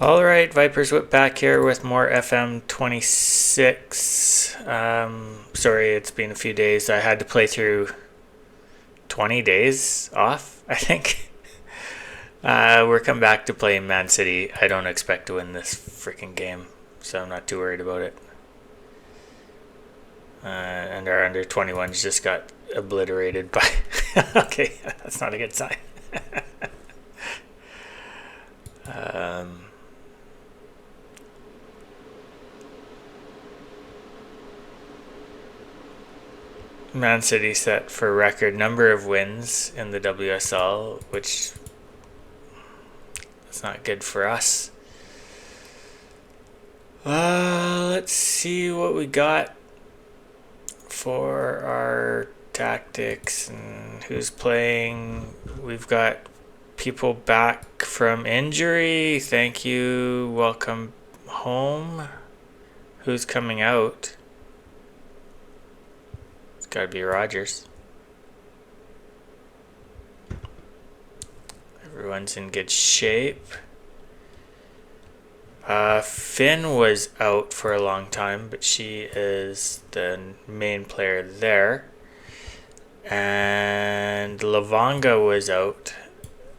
All right, Vipers Whip back here with more FM26. Sorry, it's been a few days. I had to play through 20 days off, I think. We're coming back to playing Man City. I don't expect to win this freaking game, so I'm not too worried about it. And our under 21s just got obliterated by. Okay, that's not a good sign. um, Man City set for record number of wins in the WSL, which is not good for us. Let's see what we got for our tactics and who's playing. We've got people back from injury. Thank you. Welcome home. Who's coming out? It's got to be Rogers. Everyone's in good shape. Finn was out for a long time, but she is the main player there. And Lavanga was out.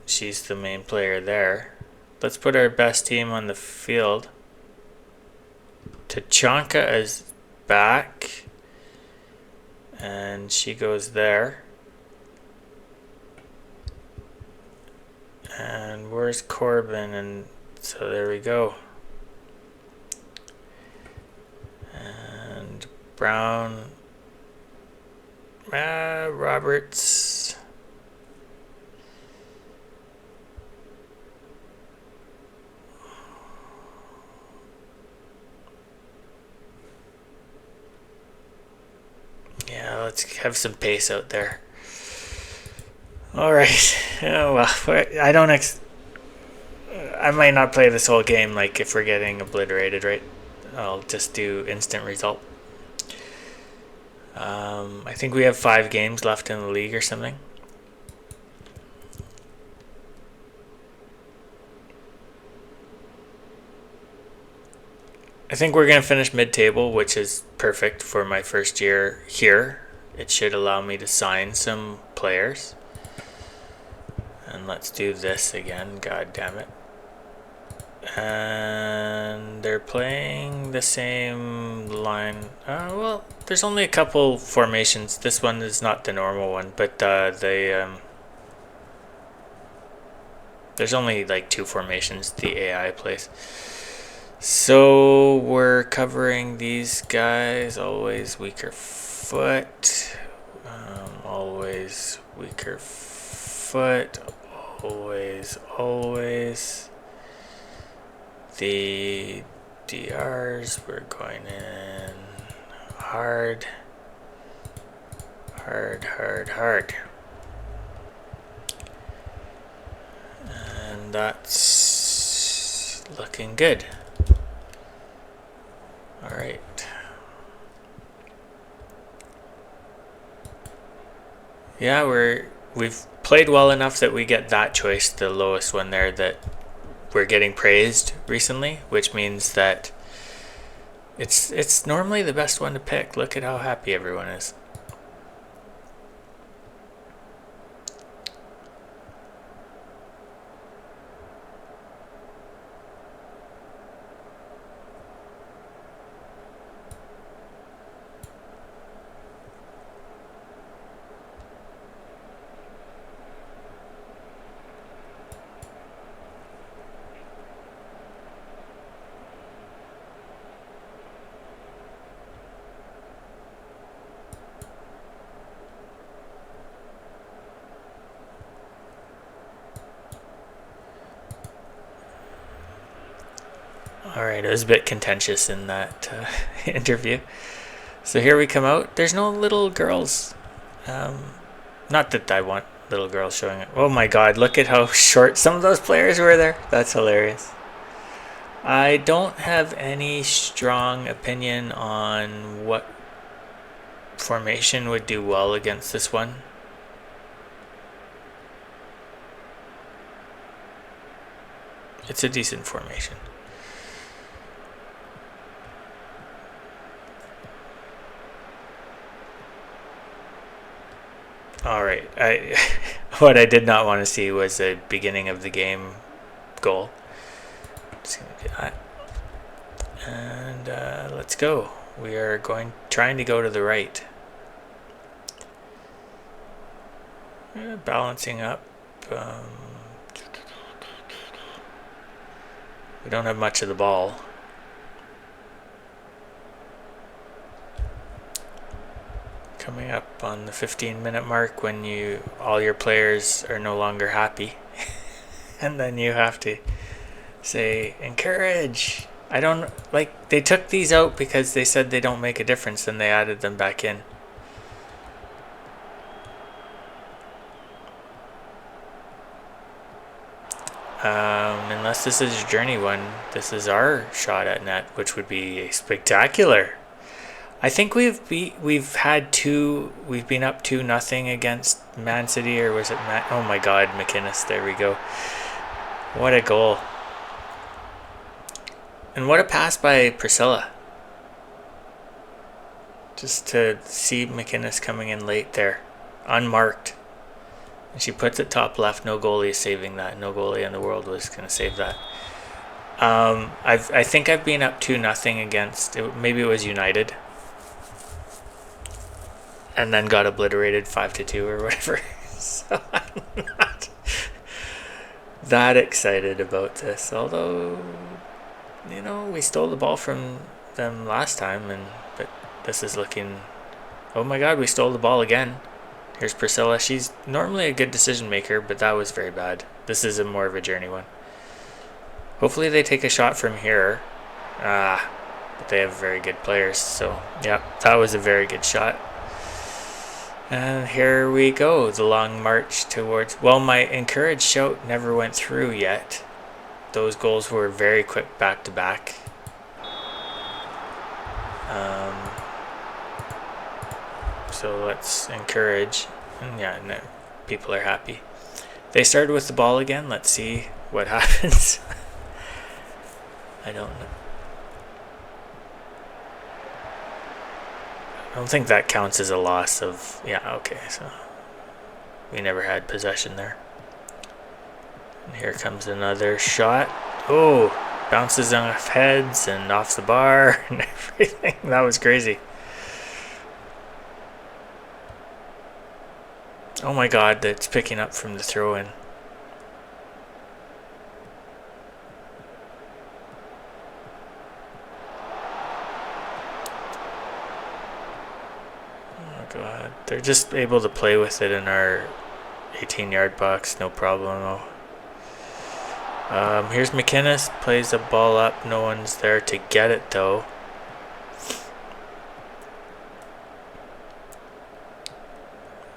She's the main player there. Let's put our best team on the field. Tachanka is back. And she goes there. And where's Corbin? And so there we go. And Brown, Roberts, yeah, let's have some pace out there. All right. Oh, well, I might not play this whole game. Like if we're getting obliterated, right? I'll just do instant result. I think we have 5 games left in the league or something. I think we're going to finish mid-table, which is perfect for my first year here. It should allow me to sign some players. And let's do this again, god damn it. And they're playing the same line. Well, there's only a couple formations. This one is not the normal one, but there's only like 2 formations the AI plays. So we're covering these guys. Always weaker foot. Always weaker foot. Always. The DRs, we're going in hard. And that's looking good. All right. Yeah, we've played well enough that we get that choice, the lowest one there, that we're getting praised recently, which means that it's normally the best one to pick. Look at how happy everyone is. Alright, it was a bit contentious in that interview. So here we come out. There's no little girls. Not that I want little girls showing it. Oh my god, look at how short some of those players were there. That's hilarious. I don't have any strong opinion on what formation would do well against this one. It's a decent formation. All right. What I did not want to see was the beginning of the game goal. Just gonna do that, and let's go. We are trying to go to the right. Balancing up. We don't have much of the ball. Coming up on the 15-minute mark when all your players are no longer happy. And then you have to say, encourage. They took these out because they said they don't make a difference, and they added them back in. Unless this is Journey one, this is our shot at net, which would be spectacular. I think we've been up 2-0 against Man City, or was it oh my God, McInnes, there we go. What a goal. And what a pass by Priscilla. Just to see McInnes coming in late there, unmarked. And she puts it top left. No goalie is saving that. No goalie in the world was going to save that. I think I've been up 2-0 against, maybe it was United. And then got obliterated 5-2 or whatever. So I'm not that excited about this. Although, we stole the ball from them last time. But this is looking... Oh my God, we stole the ball again. Here's Priscilla. She's normally a good decision maker, but that was very bad. This is more of a Journey one. Hopefully they take a shot from here. But they have very good players. So, yeah, that was a very good shot. And here we go. The long march towards... Well, my encouraged shout never went through yet. Those goals were very quick back-to-back. So let's encourage, and yeah, no, people are happy. They started with the ball again. Let's see what happens. I don't know. I don't think that counts as a loss of... Yeah, okay, so we never had possession there. And here comes another shot. Oh, bounces off heads and off the bar and everything. That was crazy. Oh my God, that's picking up from the throw-in. Oh God, they're just able to play with it in our 18-yard box, no problem. Here's McInnes, plays the ball up. No one's there to get it though.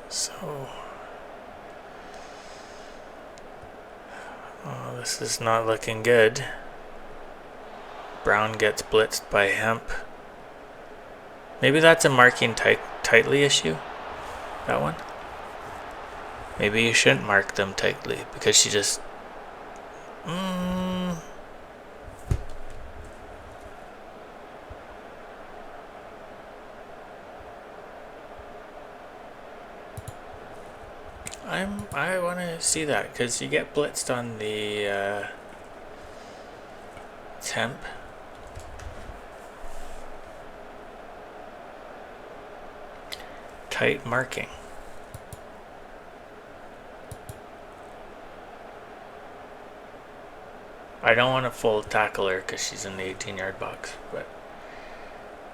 So, this is not looking good. Brown gets blitzed by Hemp. Maybe that's a marking tightly issue, that one. Maybe you shouldn't mark them tightly because she just... I want to see that because you get blitzed on the temp. Tight marking. I don't want to full tackle her because she's in the 18-yard box, but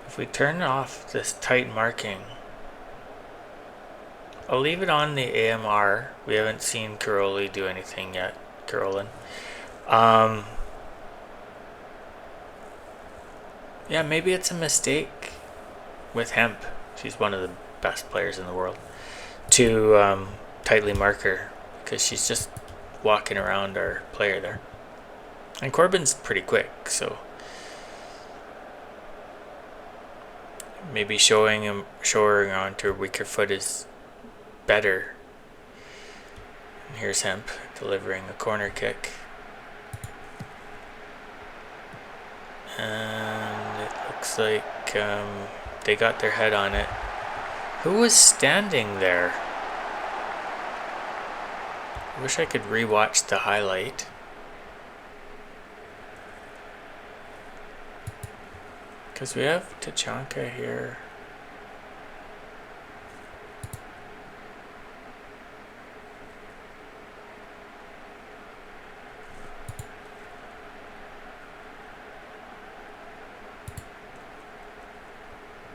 if we turn off this tight marking, I'll leave it on the AMR. We haven't seen Caroli do anything yet. Carolyn. Yeah, maybe it's a mistake with Hemp. She's one of the best players in the world. To tightly mark her because she's just walking around our player there. And Corbin's pretty quick, so maybe showing onto her weaker foot is better. And here's Hemp delivering a corner kick. And it looks like they got their head on it. Who was standing there? I wish I could rewatch the highlight. Because we have Tachanka here.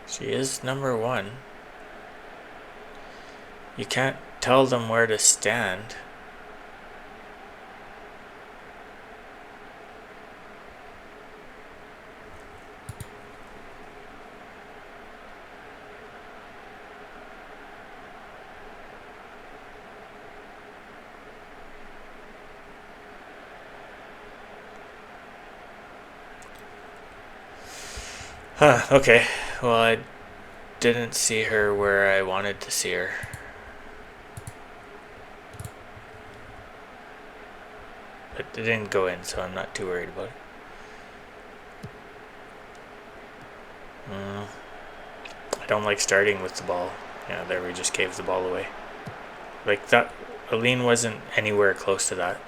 She is number 1. You can't tell them where to stand. Huh, okay. Well, I didn't see her where I wanted to see her. But it didn't go in, so I'm not too worried about it. I don't like starting with the ball. Yeah, there we just gave the ball away. Like that, Aline wasn't anywhere close to that.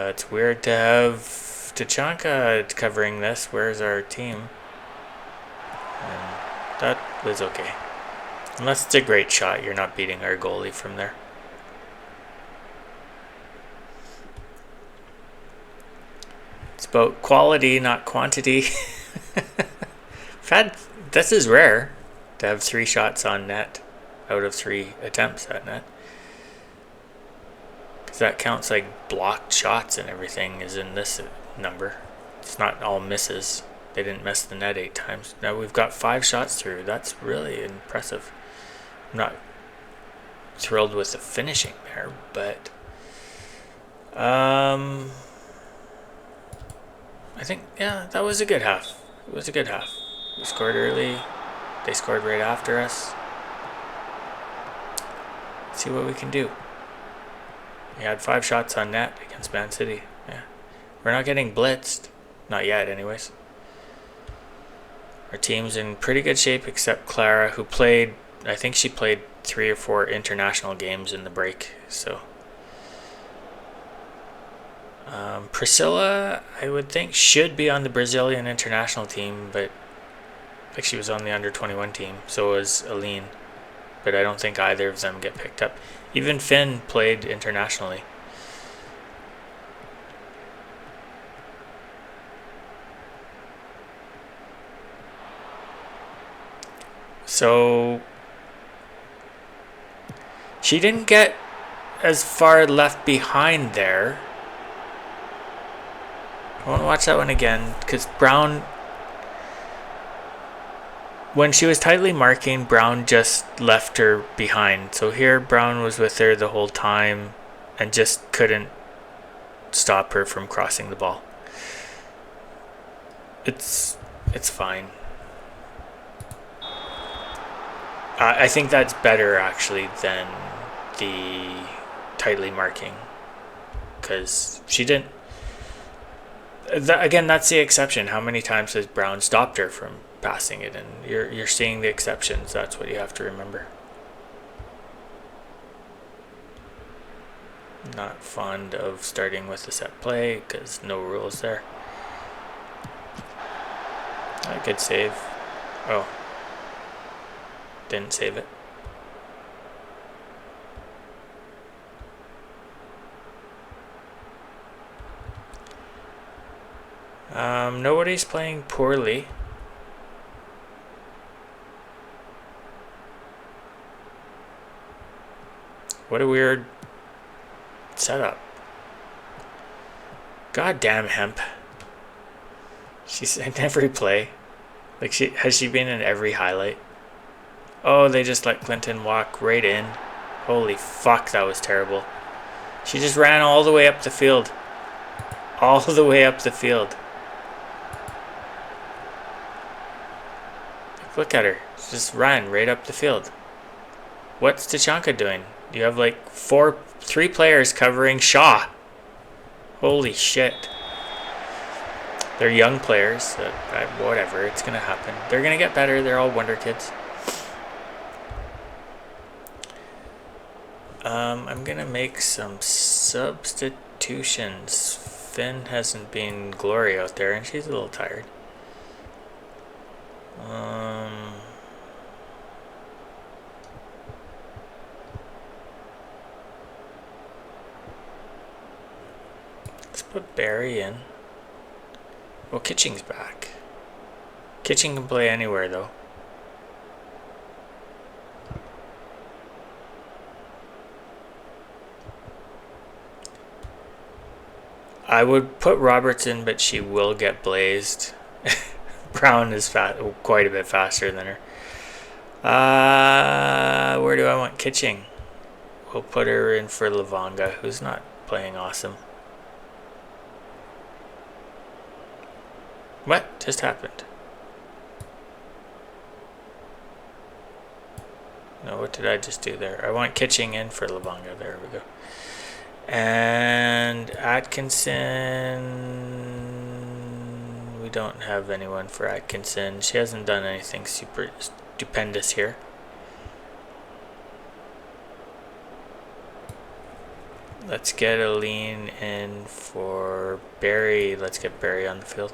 It's weird to have Tachanka covering this. Where's our team? And that was okay. Unless it's a great shot, you're not beating our goalie from there. It's about quality, not quantity. This is rare to have 3 shots on net out of 3 attempts at net. Because that counts like blocked shots and everything is in this number. It's not all misses. They didn't miss the net 8 times. Now we've got 5 shots through. That's really impressive. I'm not thrilled with the finishing there, but I think, yeah, that was a good half. It was a good half. We scored early. They scored right after us. Let's see what we can do. We had 5 shots on net against Man City. Yeah, we're not getting blitzed. Not yet, anyways. Our team's in pretty good shape, except Clara, who played, I think she played 3 or 4 international games in the break, so. Priscilla, I would think, should be on the Brazilian international team, but like she was on the under-21 team, so was Aline. But I don't think either of them get picked up. Even Finn played internationally. So she didn't get as far left behind there. I want to watch that one again because Brown, when she was tightly marking, Brown just left her behind. So here Brown was with her the whole time and just couldn't stop her from crossing the ball. It's fine. I think that's better actually than the tightly marking because she didn't. Again, that's the exception. How many times has Brown stopped her from passing it? And you're seeing the exceptions. That's what you have to remember. Not fond of starting with the set play because no rules there. A good save. Oh. Didn't save it. Nobody's playing poorly. What a weird setup. God damn Hemp. She's in every play. Like has she been in every highlight? Oh, they just let Clinton walk right in. Holy fuck, that was terrible. She just ran all the way up the field. All the way up the field. Look at her. She just ran right up the field. What's Tachanka doing? You have like 3 players covering Shaw. Holy shit. They're young players. Whatever, it's going to happen. They're going to get better. They're all wonder kids. I'm going to make some substitutions. Finn hasn't been glory out there, and she's a little tired. Let's put Barry in. Well, Kitching's back. Kitching can play anywhere, though. I would put Roberts in, but she will get blazed. Brown is quite a bit faster than her. Where do I want Kitching? We'll put her in for Lavonga, who's not playing awesome. What just happened? No, what did I just do there? I want Kitching in for Lavonga. There we go. And Atkinson, we don't have anyone for Atkinson. She hasn't done anything super stupendous here. Let's get a lean in for Barry. Let's get Barry on the field.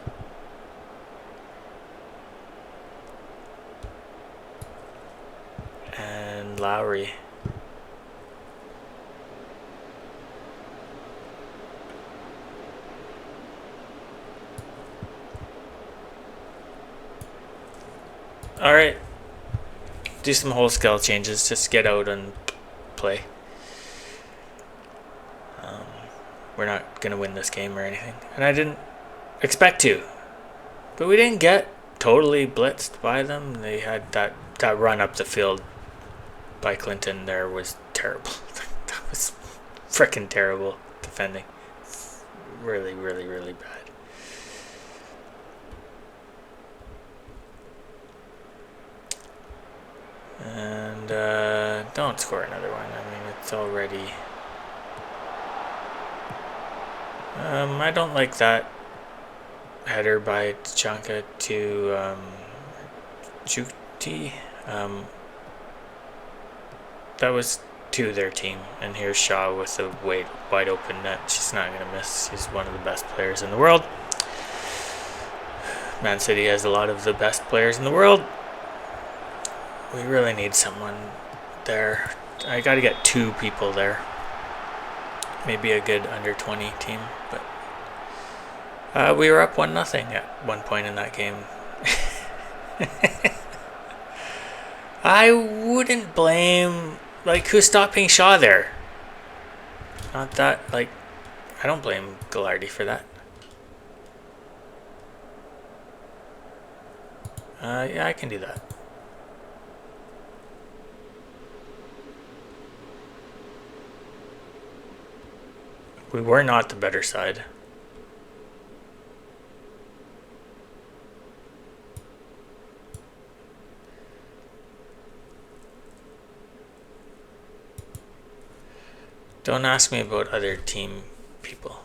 And Lowry. Alright, do some whole scale changes, just get out and play. We're not going to win this game or anything, and I didn't expect to, but we didn't get totally blitzed by them. They had that run up the field by Clinton there was terrible. That was freaking terrible defending. Really, really, really bad. And don't score another one. I mean, it's already... I don't like that header by Tachanka to Juti. That was to their team. And here's Shaw with a wide open net. She's not going to miss. She's one of the best players in the world. Man City has a lot of the best players in the world. We really need someone there. I got to get 2 people there. Maybe a good under 20 team, but we were up 1-0 at one point in that game. I wouldn't blame, like, who's stopping Shaw there? Not that, like, I don't blame Ghilardi for that. Yeah, I can do that. We were not the better side. Don't ask me about other team people.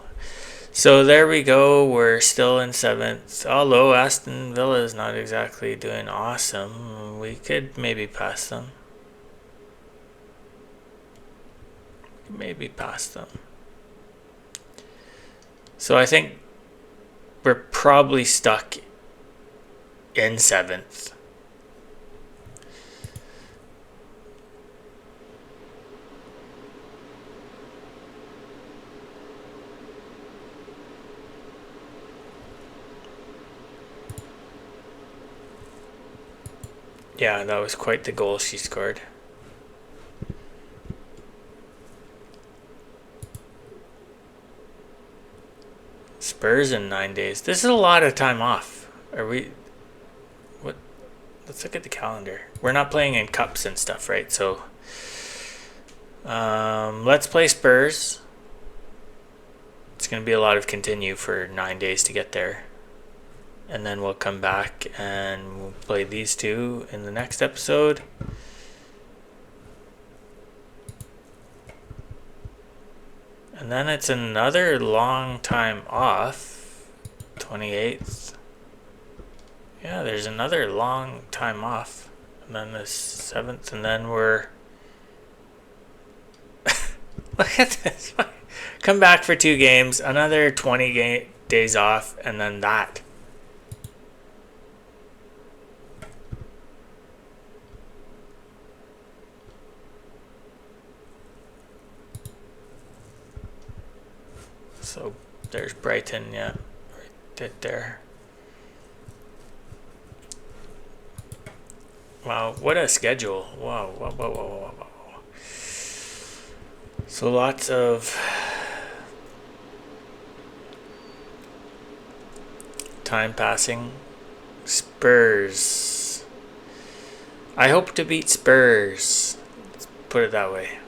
So there we go. We're still in 7th. Although Aston Villa is not exactly doing awesome. We could maybe pass them. Maybe pass them. So I think we're probably stuck in 7th. Yeah, that was quite the goal she scored. Spurs in 9 days. This is a lot of time off. Are we... What? Let's look at the calendar. We're not playing in cups and stuff, right? So... let's play Spurs. It's going to be a lot of continue for 9 days to get there. And then we'll come back and we'll play these 2 in the next episode. And then it's another long time off. 28th. Yeah, there's another long time off. And then the 7th, and then we're... Look at this. Come back for 2 games, another 20 days off, and then that. So there's Brighton, yeah, right there. Wow, what a schedule. Wow, whoa, whoa, whoa, whoa, whoa. So lots of time passing. Spurs. I hope to beat Spurs. Let's put it that way.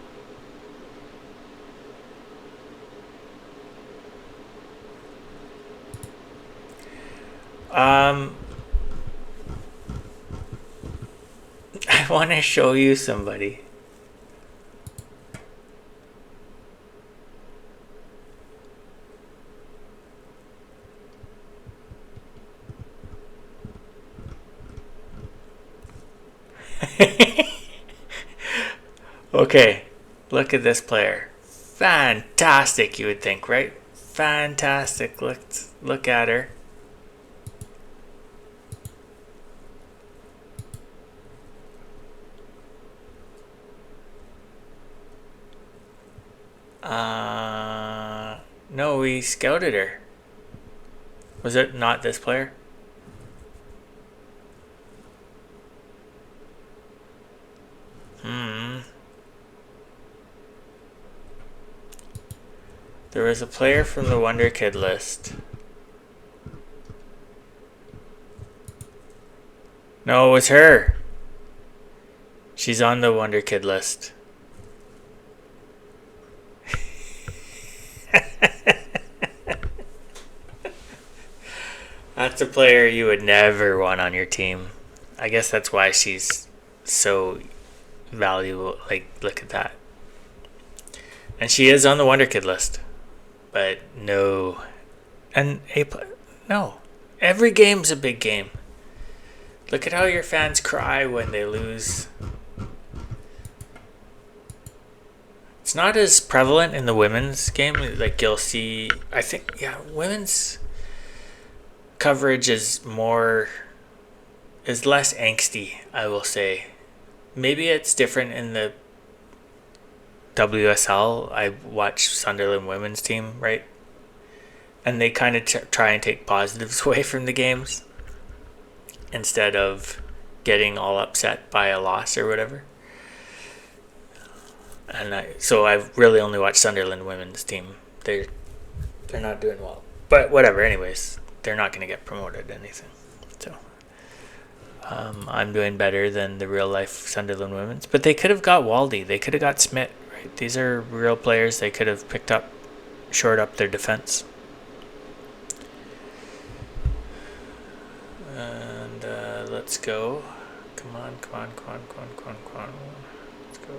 I want to show you somebody. Okay, look at this player. Fantastic, you would think, right? Fantastic. Look at her. No, we scouted her. Was it not this player? There was a player from the Wonder Kid list. No, it was her. She's on the Wonder Kid list. That's a player you would never want on your team. I guess that's why she's so valuable. Like, look at that. And she is on the Wonder Kid list. But no. And no. Every game's a big game. Look at how your fans cry when they lose. It's not as prevalent in the women's game. Like, you'll see, I think, yeah, women's coverage is less angsty, I will say. Maybe it's different in the WSL. I watch Sunderland women's team, right? And they kind of try and take positives away from the games instead of getting all upset by a loss or whatever. And so I've really only watched Sunderland women's team. They're not doing well, but whatever. Anyways, they're not going to get promoted anything. So I'm doing better than the real life Sunderland women's. But they could have got Waldy. They could have got Smith. Right? These are real players. They could have shored up their defense. And let's go. Come on. Let's go.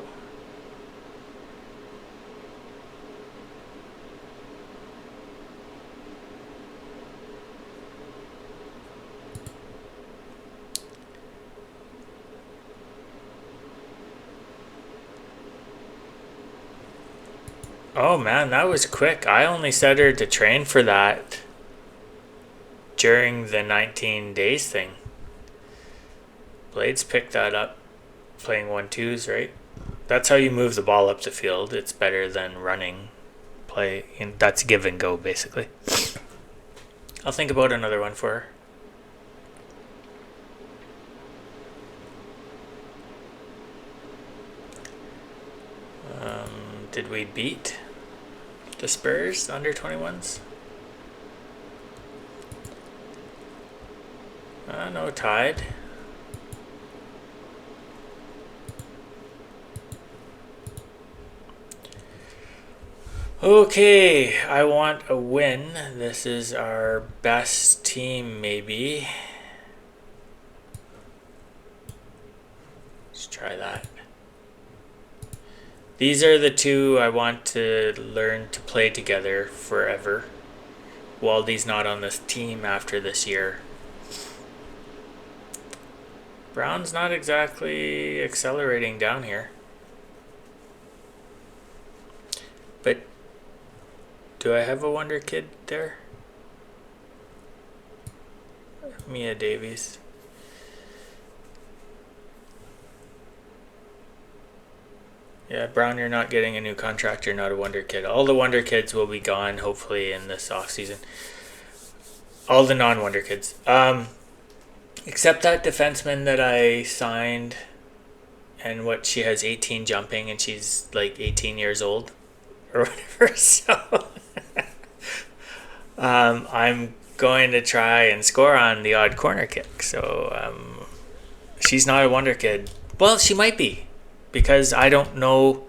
Oh man, that was quick. I only set her to train for that during the 19 days thing. Blades picked that up playing 1-2s, right? That's how you move the ball up the field. It's better than running play. That's give and go, basically. I'll think about another one for her. Did we beat the Spurs under 21s? No, tied. Okay, I want a win. This is our best team, maybe. Let's try that. These are the two I want to learn to play together forever. Waldy's not on this team after this year. Brown's not exactly accelerating down here. But do I have a wonder kid there? Mia Davies. Yeah, Brown, you're not getting a new contract. You're not a wonder kid. All the wonder kids will be gone, hopefully, in this offseason. All the non-wonder kids. Except that defenseman that I signed, and what, she has 18 jumping, and she's like 18 years old or whatever. So I'm going to try and score on the odd corner kick. So she's not a wonder kid. Well, she might be, because I don't know.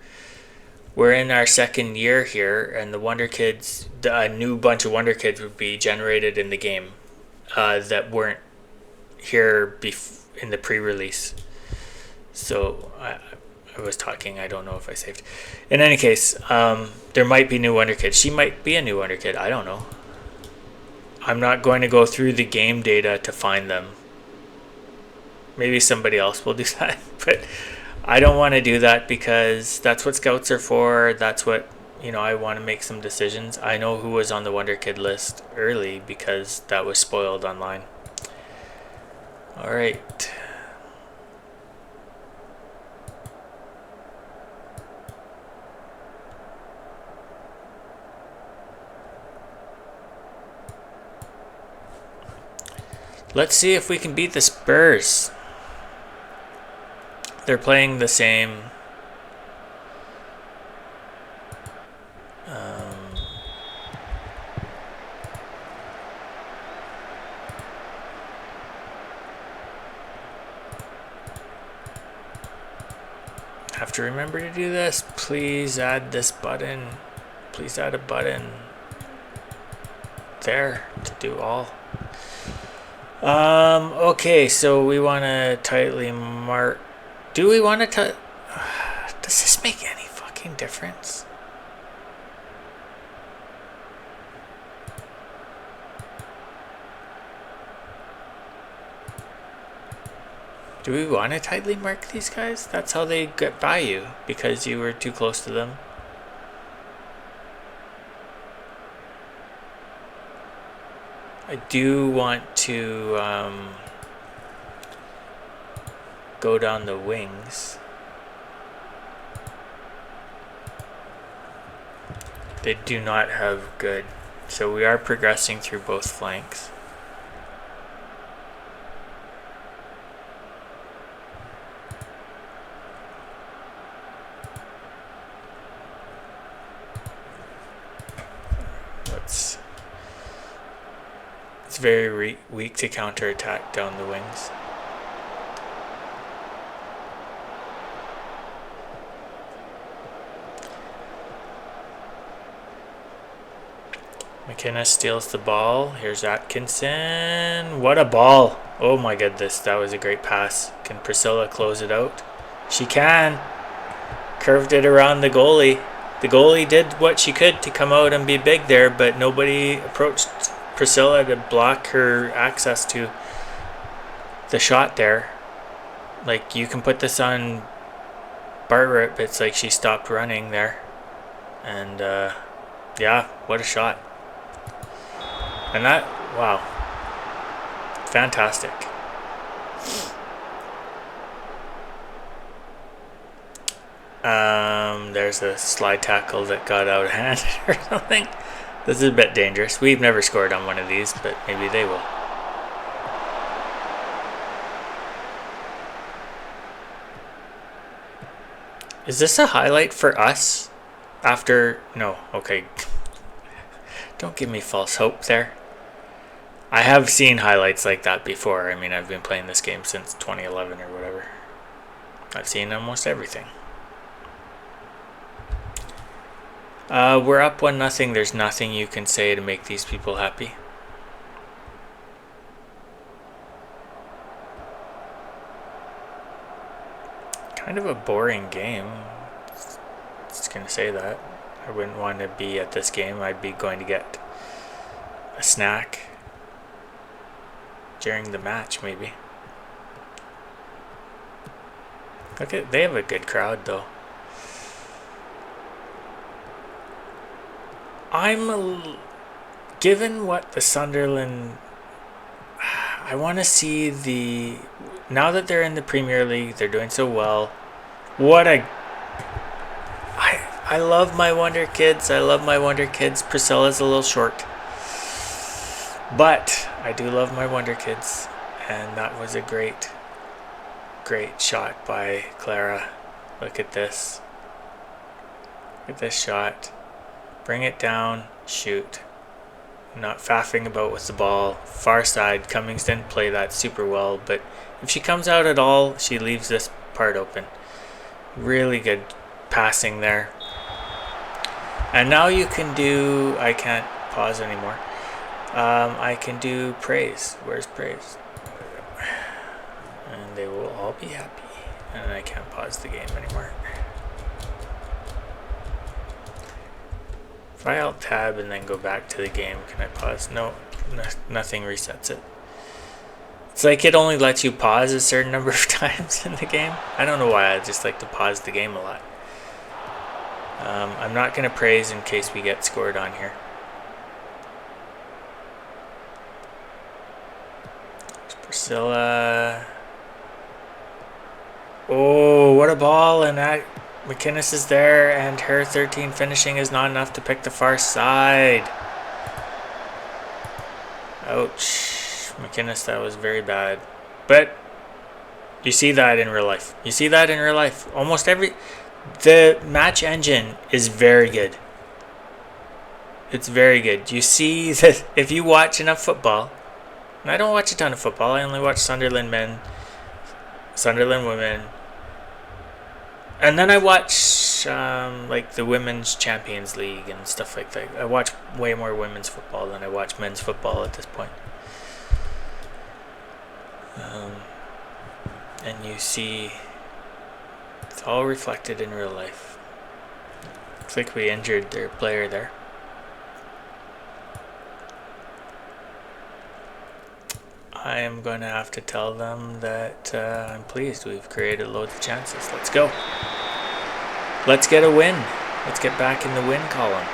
We're in our second year here, and the wonder kids, a new bunch of wonder kids would be generated in the game that weren't here in the pre-release. So I was talking. I don't know if I saved. In any case, there might be new wonder kids. She might be a new wonder kid. I don't know. I'm not going to go through the game data to find them. Maybe somebody else will do that, but I don't want to do that, because that's what scouts are for. That's what, I want to make some decisions. I know who was on the wonder kid list early because that was spoiled online. All right. Let's see if we can beat the Spurs. They're playing the same. Have to remember to do this. Please add this button. Please add a button there to do all. Okay, so we want to tightly mark. Do we want to does this make any fucking difference? Do we want to tightly mark these guys? That's how they get by you, because you were too close to them. I do want to go down the wings. They do not have good. So we are progressing through both flanks. It's very weak to counterattack down the wings. McKenna steals the ball. Here's Atkinson. What a ball. Oh my goodness, that was a great pass. Can Priscilla close it out? She can. Curved it around the goalie. The goalie did what she could to come out and be big there, but nobody approached Priscilla to block her access to the shot there. Like, you can put this on Bartlett, but it's like she stopped running there. And yeah, what a shot. And that, wow, fantastic. There's a slide tackle that got out of hand or something. This is a bit dangerous. We've never scored on one of these, but maybe they will. Is this a highlight for us? After, no, okay. Don't give me false hope there. I have seen highlights like that before. I mean, I've been playing this game since 2011 or whatever. I've seen almost everything. We're up 1-0. There's nothing you can say to make these people happy. Kind of a boring game. Just gonna say that. I wouldn't want to be at this game. I'd be going to get a snack during the match, maybe. Look at, they have a good crowd though. Given what the Sunderland, I want to see now that they're in the Premier League, they're doing so well. I love my Wonder Kids. Priscilla's a little short, but I do love my Wonder Kids, and that was a great shot by Clara. Look at this. Look at this shot. Bring it down, shoot. Not faffing about with the ball. Far side, Cummings didn't play that super well, but if she comes out at all, she leaves this part open. Really good passing there. And now you can do, I can't pause anymore. I can do praise. Where's praise? And they will all be happy. And I can't pause the game anymore. If I alt tab and then go back to the game, can I pause? No, nothing resets it. It's like it only lets you pause a certain number of times in the game. I don't know why, I just like to pause the game a lot. I'm not going to praise in case we get scored on here. There's Priscilla. Oh, what a ball, and that McInnes is there, and her 13 finishing is not enough to pick the far side. Ouch. McInnes, that was very bad. But you see that in real life. Almost the match engine is very good. It's very good. You see that if you watch enough football, and I don't watch a ton of football, I only watch Sunderland men, Sunderland women, and then I watch like the Women's Champions League and stuff like that. I watch way more women's football than I watch men's football at this point. And you see it's all reflected in real life. Looks like we injured their player there. I am going to have to tell them that I'm pleased. We've created loads of chances. Let's go. Let's get a win. Let's get back in the win column.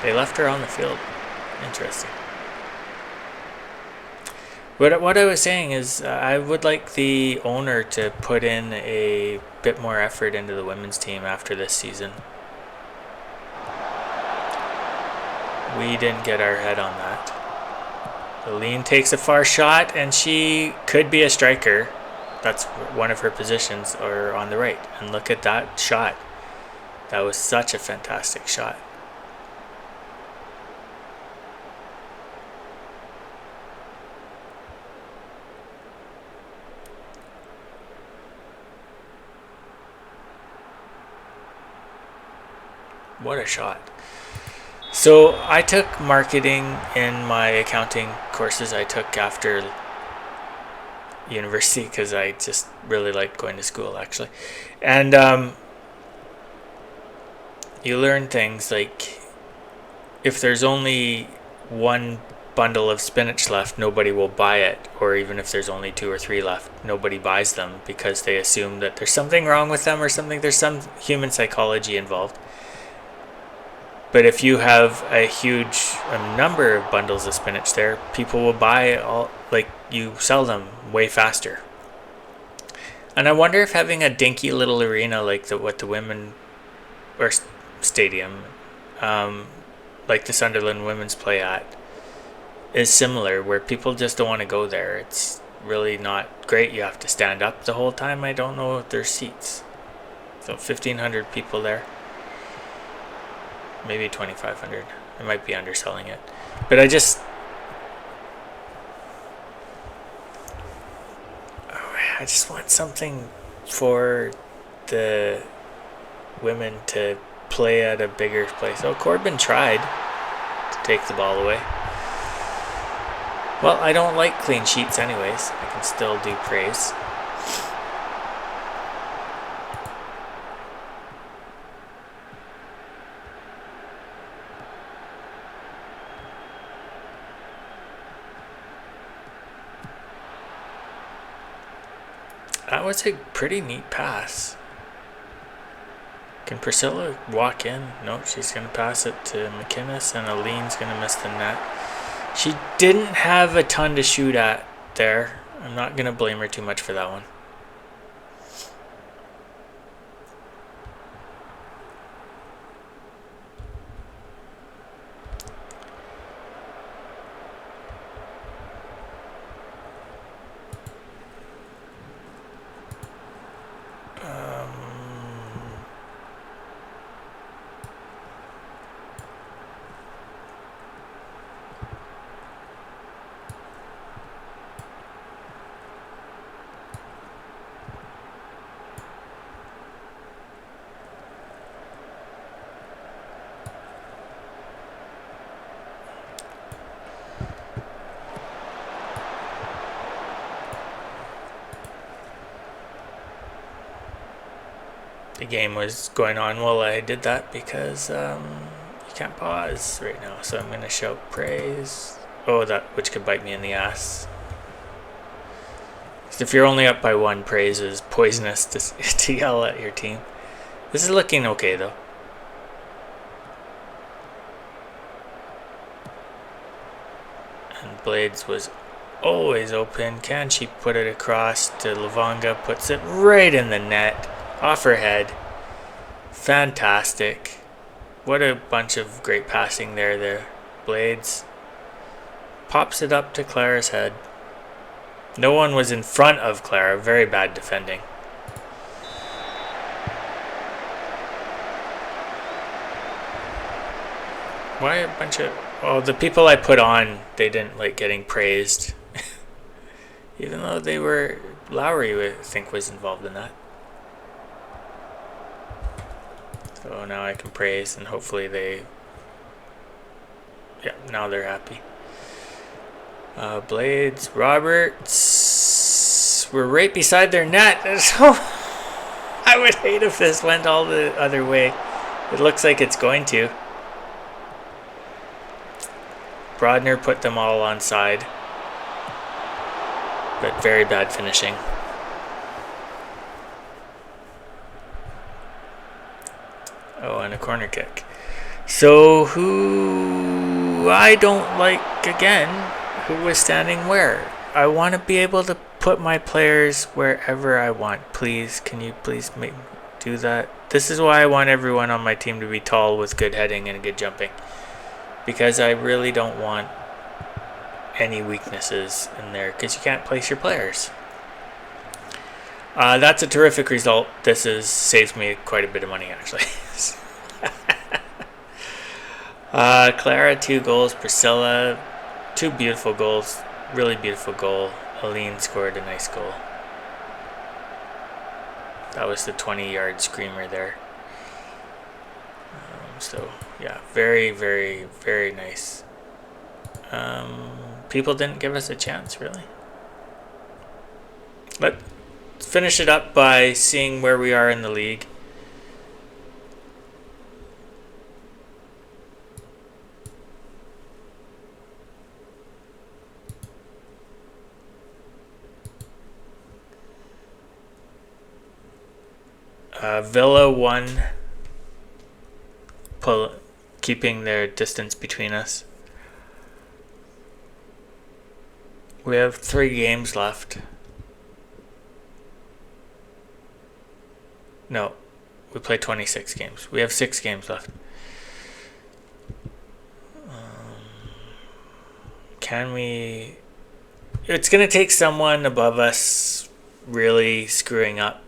They left her on the field. Interesting. What I was saying is I would like the owner to put in a bit more effort into the women's team after this season. We didn't get our head on that. Aline takes a far shot, and she could be a striker. That's one of her positions, or on the right. And look at that shot. That was such a fantastic shot. What a shot. So I took marketing in my accounting courses I took after university because I just really liked going to school, actually. And you learn things like if there's only one bundle of spinach left, nobody will buy it. Or even if there's only 2 or 3 left, nobody buys them because they assume that there's something wrong with them or something. There's some human psychology involved. But if you have a huge number of bundles of spinach there, people will buy all, like you sell them way faster. And I wonder if having a dinky little arena like what the women, or stadium, like the Sunderland women's play at, is similar, where people just don't want to go there. It's really not great. You have to stand up the whole time. I don't know if there's seats. So 1,500 people there. Maybe 2,500. I might be underselling it. But I just want something for the women to play at a bigger place. Oh, Corbin tried to take the ball away. Well, I don't like clean sheets anyways. I can still do praise. That was a pretty neat pass. Can Priscilla walk in? No, she's going to pass it to McInnes, and Aline's going to miss the net. She didn't have a ton to shoot at there. I'm not going to blame her too much for that one. The game was going on while I did that because you can't pause right now. So I'm going to shout praise. Oh, that which could bite me in the ass. Because if you're only up by one, praise is poisonous to yell at your team. This is looking okay though. And Blades was always open. Can she put it across to Luvanga? Puts it right in the net. Off her head. Fantastic. What a bunch of great passing there. Blades pops it up to Clara's head. No one was in front of Clara. Very bad defending. Why a bunch of... Oh, the people I put on, they didn't like getting praised. Even though they were... Lowry, I think, was involved in that. So now I can praise, and hopefully they... Yeah, now they're happy. Blades, Roberts... We're right beside their net. So I would hate if this went all the other way. It looks like it's going to. Brodner put them all on side. But very bad finishing. Oh, and a corner kick. So who I don't like again, who was standing where? I want to be able to put my players wherever I want. Please, can you please do that? This is why I want everyone on my team to be tall with good heading and good jumping. Because I really don't want any weaknesses in there, because you can't place your players. That's a terrific result. This saves me quite a bit of money, actually. Clara, 2 goals. Priscilla, 2 beautiful goals. Really beautiful goal. Aline scored a nice goal. That was the 20-yard screamer there. So, yeah, very, very, very nice. People didn't give us a chance, really. Let's finish it up by seeing where we are in the league. Villa won, keeping their distance between us. We have 3 games left. No, we play 26 games. We have 6 games left. Can we... It's going to take someone above us really screwing up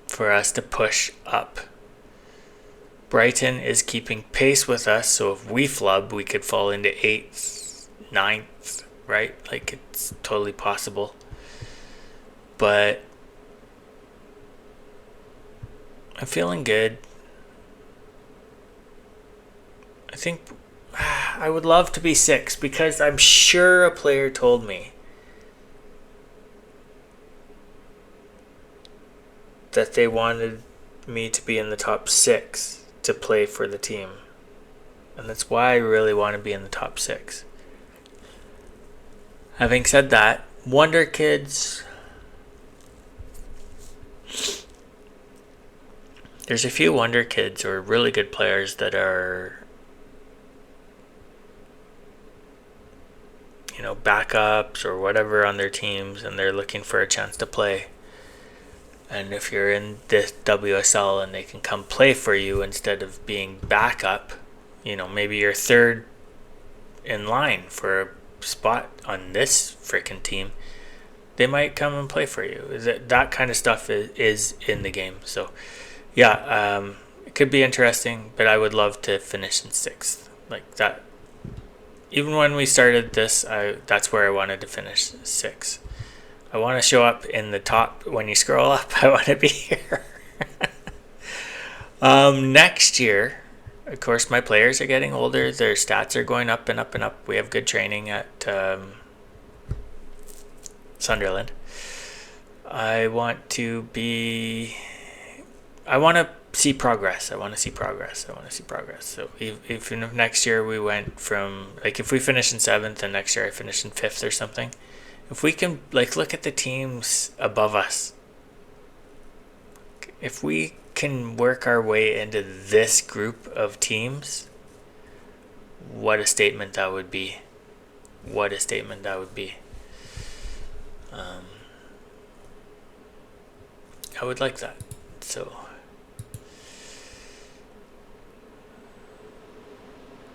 for us to push up. Brighton is keeping pace with us, so if we flub, we could fall into 8th, 9th, right? Like, it's totally possible. But I'm feeling good. I think I would love to be 6, because I'm sure a player told me that they wanted me to be in the top 6 to play for the team. And that's why I really want to be in the top 6. Having said that, Wonder Kids, there's a few wonder kids or really good players that are, backups or whatever on their teams, and they're looking for a chance to play. And if you're in this WSL and they can come play for you instead of being backup, maybe you're third in line for a spot on this freaking team, they might come and play for you. That kind of stuff is in the game. So yeah, it could be interesting, but I would love to finish in 6th like that. Even when we started this, that's where I wanted to finish, 6th. I want to show up in the top. When you scroll up, I want to be here. Next year, of course, my players are getting older. Their stats are going up and up and up. We have good training at Sunderland. I want to see progress. So even if next year we went from, if we finish in 7th and next year I finish in 5th or something, if we can look at the teams above us, if we can work our way into this group of teams, what a statement that would be. I would like that. So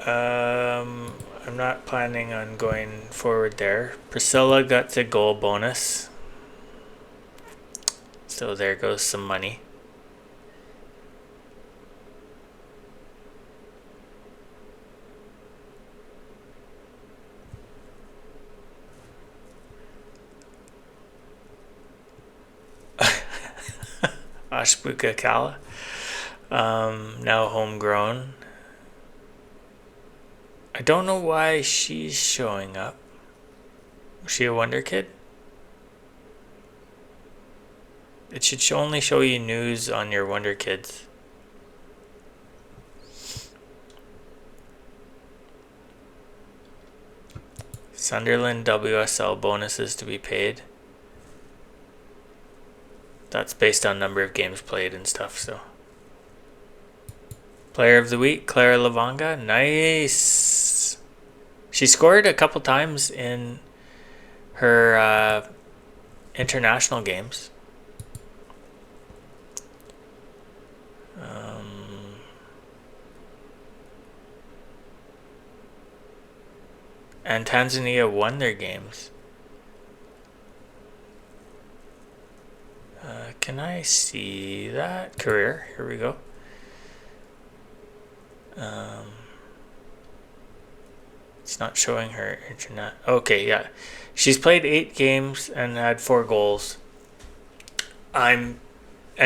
I'm not planning on going forward there. Priscilla got the goal bonus, so there goes some money. Ashbuka Kala, now homegrown. I don't know why she's showing up. Was she a wonder kid? It should only show you news on your wonder kids. Sunderland WSL bonuses to be paid. That's based on number of games played and stuff, so. Player of the week, Clara Lavanga. Nice. She scored a couple times in her international games. And Tanzania won their games. Can I see that career? Here we go. It's not showing her internet. Okay, yeah. She's played 8 games and had 4 goals. And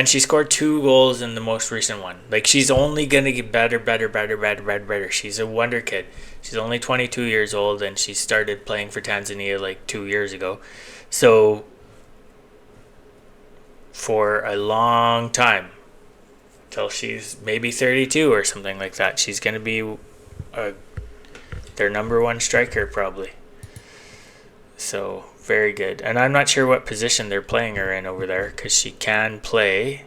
she scored 2 goals in the most recent one. She's only gonna get better. She's a wonder kid. She's only 22 years old and she started playing for Tanzania 2 years ago. So for a long time, till she's maybe 32 or something like that, she's gonna be their number 1 striker probably. So very good. And I'm not sure what position they're playing her in over there, because she can play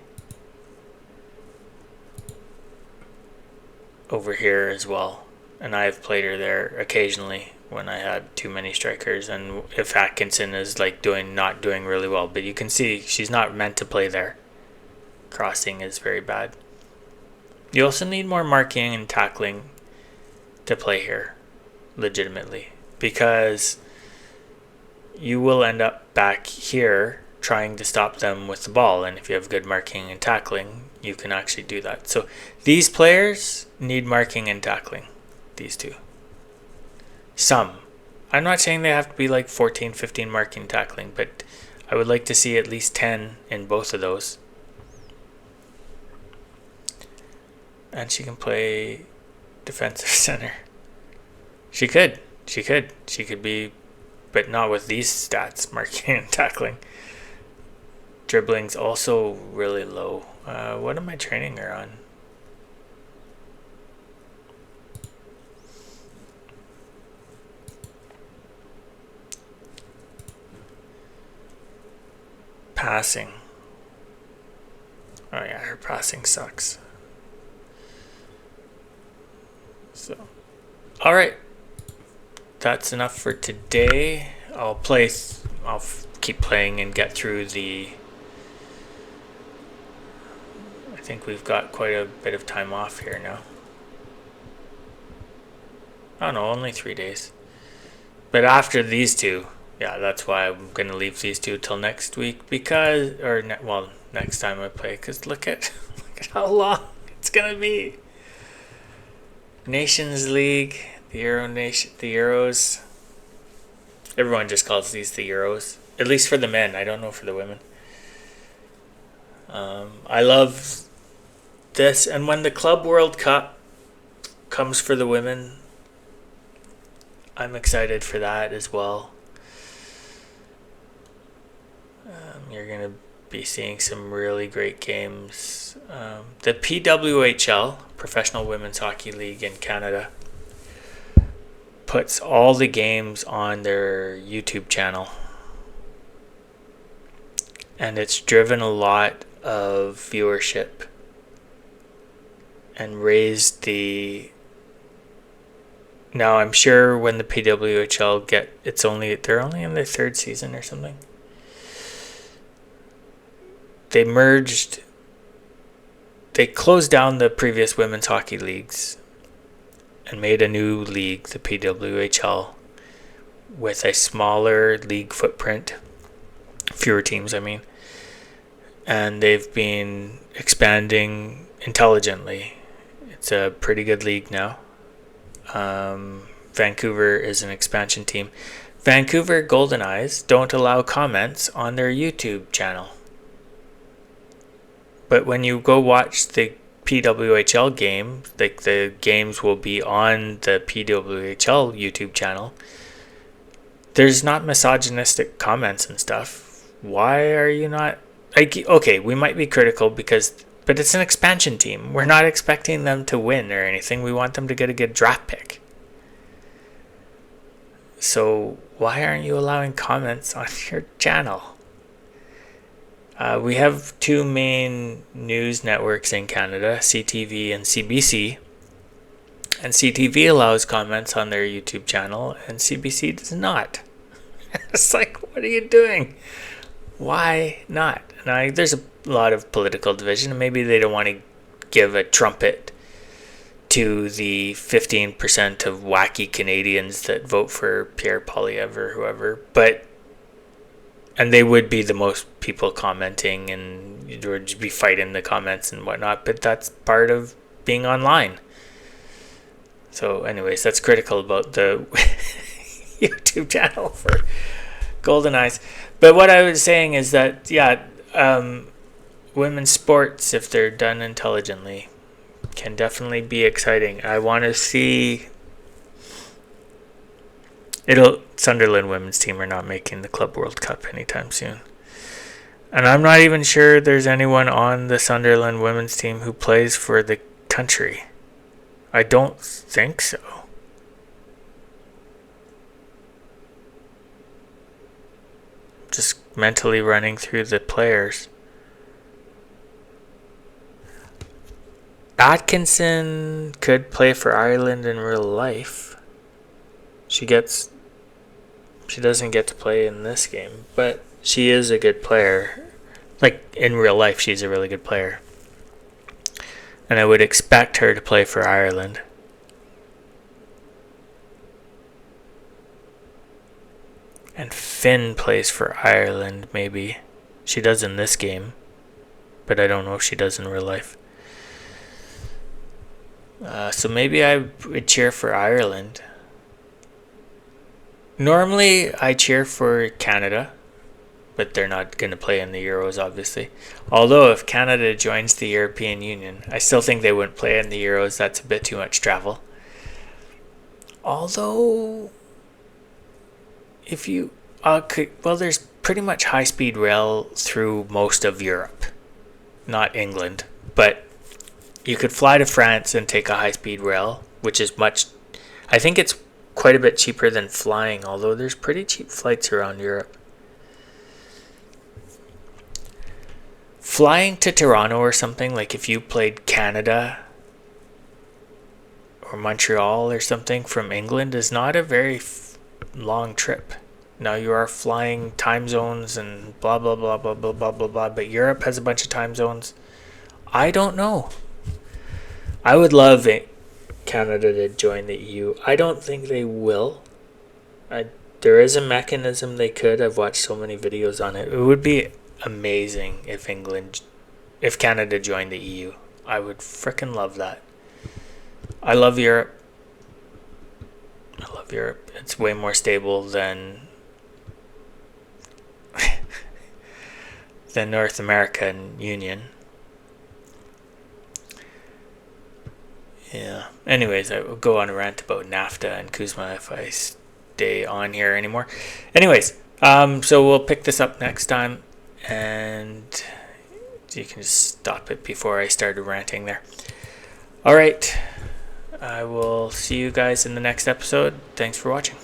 over here as well. And I've played her there occasionally when I had too many strikers, and if Atkinson is not doing really well. But you can see she's not meant to play there. Crossing is very bad. You also need more marking and tackling to play here legitimately, because you will end up back here trying to stop them with the ball, and if you have good marking and tackling, you can actually do that. So these players need marking and tackling, these two. Some. I'm not saying they have to be 14, 15 marking and tackling, but I would like to see at least 10 in both of those. And she can play defensive center. She could be, but not with these stats, marking and tackling. Dribbling's also really low. What am I training her on? Passing. Oh yeah, her passing sucks. So, all right, that's enough for today. I'll keep playing and get through the. I think we've got quite a bit of time off here now. Oh no, only 3 days. But after these two, yeah, that's why I'm gonna leave these two till next week next time I play. Cause look at how long it's gonna be. Nations League, the Euros. Everyone just calls these the Euros, at least for the men. I don't know for the women. I love this, and when the Club World Cup comes for the women, I'm excited for that as well. You're going to be seeing some really great games. The PWHL, Professional Women's Hockey League in Canada, puts all the games on their YouTube channel. And it's driven a lot of viewership and raised the... Now I'm sure when the PWHL they're only in their third season or something. They closed down the previous women's hockey leagues and made a new league, the PWHL, with a smaller league footprint, fewer teams, I mean. And they've been expanding intelligently. It's a pretty good league now. Vancouver is an expansion team. Vancouver Golden Eyes don't allow comments on their YouTube channel. But when you go watch the PWHL game, like the games will be on the PWHL YouTube channel, there's not misogynistic comments and stuff. Why are you not... Okay, we might be critical but it's an expansion team. We're not expecting them to win or anything. We want them to get a good draft pick. So why aren't you allowing comments on your channel? We have two main news networks in Canada, CTV and CBC. And CTV allows comments on their YouTube channel, and CBC does not. It's like, what are you doing? Why not? Now, there's a lot of political division, and maybe they don't want to give a trumpet to the 15% of wacky Canadians that vote for Pierre Poilievre or whoever, and they would be the most people commenting, and you would be fighting the comments and whatnot, but that's part of being online. So anyways, that's critical about the YouTube channel for Golden Eyes. But what I was saying is that, women's sports, if they're done intelligently, can definitely be exciting. I want to see... Sunderland women's team are not making the Club World Cup anytime soon. And I'm not even sure there's anyone on the Sunderland women's team who plays for the country. I don't think so. Just mentally running through the players. Atkinson could play for Ireland in real life. She doesn't get to play in this game, but she is a good player. Like, in real life, she's a really good player. And I would expect her to play for Ireland. And Finn plays for Ireland, maybe. She does in this game, but I don't know if she does in real life. So maybe I would cheer for Ireland. Normally, I cheer for Canada, but they're not going to play in the Euros, obviously. Although, if Canada joins the European Union, I still think they wouldn't play in the Euros. That's a bit too much travel. Although, if you... there's pretty much high-speed rail through most of Europe. Not England, but you could fly to France and take a high-speed rail, which is much... I think it's quite a bit cheaper than flying, although there's pretty cheap flights around Europe. flying to Toronto or something, like if you played Canada or Montreal or something from England, is not a very long trip. Now you are flying time zones and blah blah blah blah blah blah blah blah, but Europe has a bunch of time zones. I don't know. I would love Canada to join the EU. I don't think they will. There is a mechanism they could. I've watched so many videos on it. It would be amazing if Canada joined the EU. I would frickin' love that. I love Europe. It's way more stable than the North American Union. Yeah. Anyways, I will go on a rant about NAFTA and Kuzma if I stay on here anymore. Anyways, so we'll pick this up next time, and you can just stop it before I started ranting there. All right. I will see you guys in the next episode. Thanks for watching.